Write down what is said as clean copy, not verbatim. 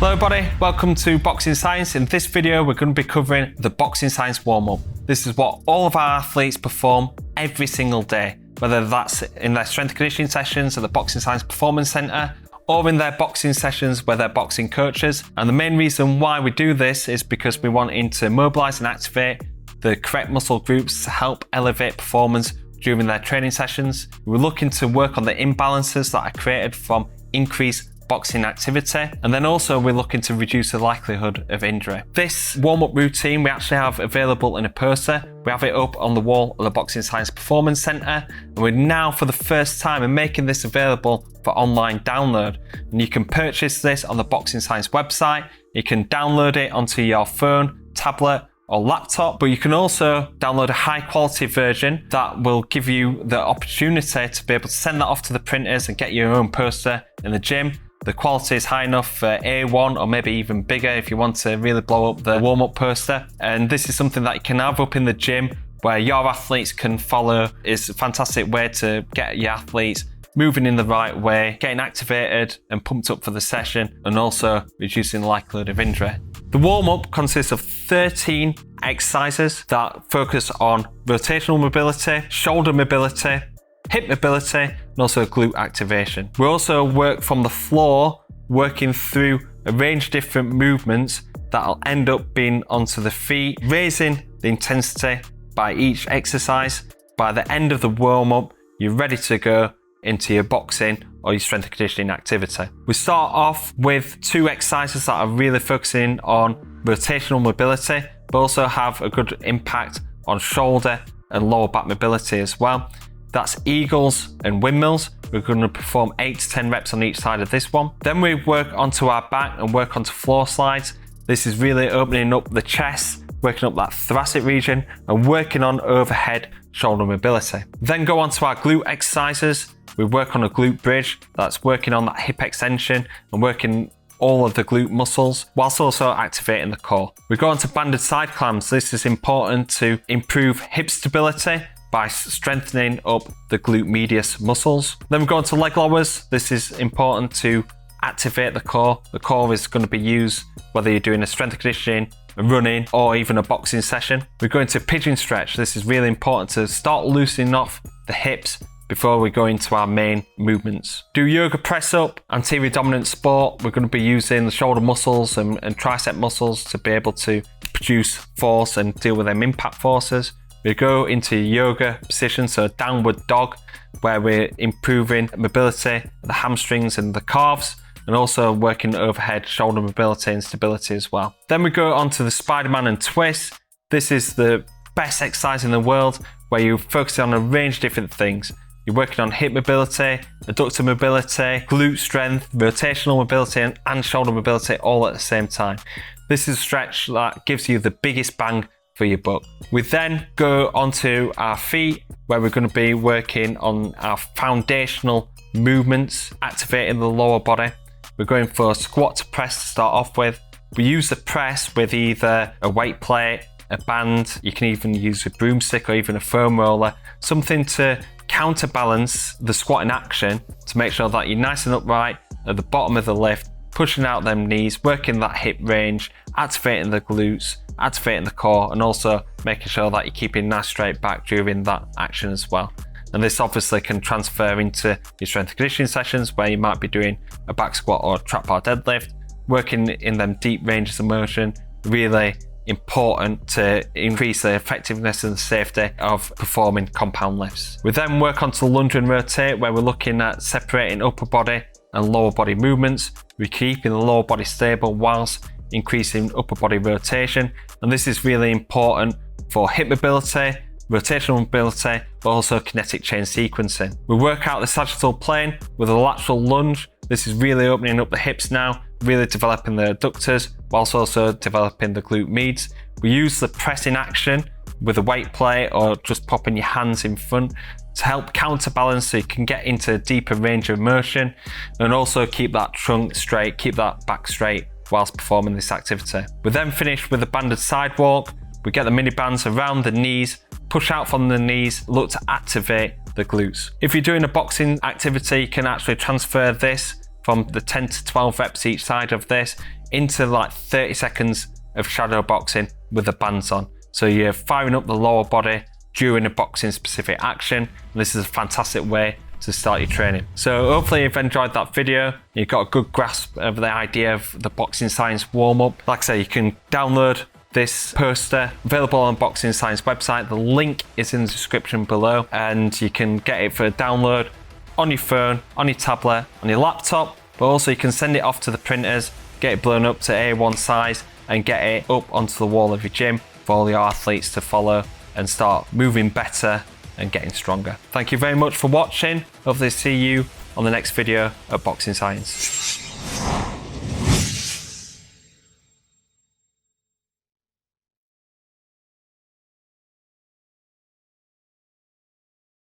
Hello everybody, welcome to Boxing Science. In this video, we're going to be covering the Boxing Science warm-up. This is what all of our athletes perform every single day, whether that's in their strength and conditioning sessions at the Boxing Science Performance Centre, or in their boxing sessions where they're boxing coaches. And the main reason why we do this is because we want to mobilise and activate the correct muscle groups to help elevate performance during their training sessions. We're looking to work on the imbalances that are created from increased boxing activity, and then also we're looking to reduce the likelihood of injury. This warm-up routine we actually have available in a poster. We have it up on the wall of the Boxing Science Performance Centre, and we're now for the first time making this available for online download. And you can purchase this on the Boxing Science website. You can download it onto your phone, tablet, or laptop, but you can also download a high quality version that will give you the opportunity to be able to send that off to the printers and get your own poster in the gym. The quality is high enough for A1 or maybe even bigger if you want to really blow up the warm-up poster. And this is something that you can have up in the gym where your athletes can follow. It's a fantastic way to get your athletes moving in the right way, getting activated and pumped up for the session, and also reducing the likelihood of injury. The warm-up consists of 13 exercises that focus on rotational mobility, shoulder mobility, hip mobility, and also glute activation. We also work from the floor, working through a range of different movements that'll end up being onto the feet, raising the intensity by each exercise. By the end of the warm-up, you're ready to go into your boxing or your strength and conditioning activity. We start off with 2 exercises that are really focusing on rotational mobility, but also have a good impact on shoulder and lower back mobility as well. That's eagles and windmills. We're going to perform 8 to 10 reps on each side of this one. Then we work onto our back and work onto floor slides. This is really opening up the chest, working up that thoracic region, and working on overhead shoulder mobility. Then go on to our glute exercises. We work on a glute bridge. That's working on that hip extension and working all of the glute muscles, whilst also activating the core. We go on to banded side climbs. This is important to improve hip stability by strengthening up the glute medius muscles. Then we go on to leg lowers. This is important to activate the core. The core is going to be used whether you're doing a strength and conditioning, a running, or even a boxing session. We go into pigeon stretch. This is really important to start loosening off the hips before we go into our main movements. Do yoga press up, anterior dominant sport. We're going to be using the shoulder muscles and tricep muscles to be able to produce force and deal with them impact forces. We go into yoga position, so downward dog, where we're improving mobility, the hamstrings and the calves, and also working overhead shoulder mobility and stability as well. Then we go on to the Spider-Man and twist. This is the best exercise in the world, where you focus on a range of different things. You're working on hip mobility, adductor mobility, glute strength, rotational mobility, and shoulder mobility all at the same time. This is a stretch that gives you the biggest bang for your buck. We then go onto our feet, where we're going to be working on our foundational movements, activating the lower body. We're going for squat to press to start off with. We use the press with either a weight plate, a band, you can even use a broomstick or even a foam roller, something to counterbalance the squatting action to make sure that you're nice and upright at the bottom of the lift, pushing out them knees, working that hip range, activating the glutes, activating the core, and also making sure that you're keeping nice straight back during that action as well. And this obviously can transfer into your strength and conditioning sessions where you might be doing a back squat or trap bar deadlift, working in them deep ranges of motion. Really important to increase the effectiveness and the safety of performing compound lifts. We then work onto lunge and rotate, where we're looking at separating upper body and lower body movements. We're keeping the lower body stable whilst increasing upper body rotation, and this is really important for hip mobility, rotational mobility, but also kinetic chain sequencing. We work out the sagittal plane with a lateral lunge. This is really opening up the hips now, really developing the adductors, whilst also developing the glute medius. We use the press in action with a weight plate or just popping your hands in front to help counterbalance so you can get into a deeper range of motion and also keep that trunk straight, keep that back straight whilst performing this activity. We then finish with a banded sidewalk. We get the mini bands around the knees, push out from the knees, look to activate the glutes. If you're doing a boxing activity, you can actually transfer this from the 10 to 12 reps each side of this into like 30 seconds of shadow boxing with the bands on. So you're firing up the lower body during a boxing specific action. And this is a fantastic way to start your training. So hopefully you've enjoyed that video. You've got a good grasp of the idea of the Boxing Science warm-up. Like I say, you can download this poster, available on Boxing Science website. The link is in the description below, and you can get it for a download on your phone, on your tablet, on your laptop, but also you can send it off to the printers, get it blown up to A1 size, and get it up onto the wall of your gym for all your athletes to follow and start moving better and getting stronger. Thank you very much for watching. Hopefully see you on the next video at Boxing Science.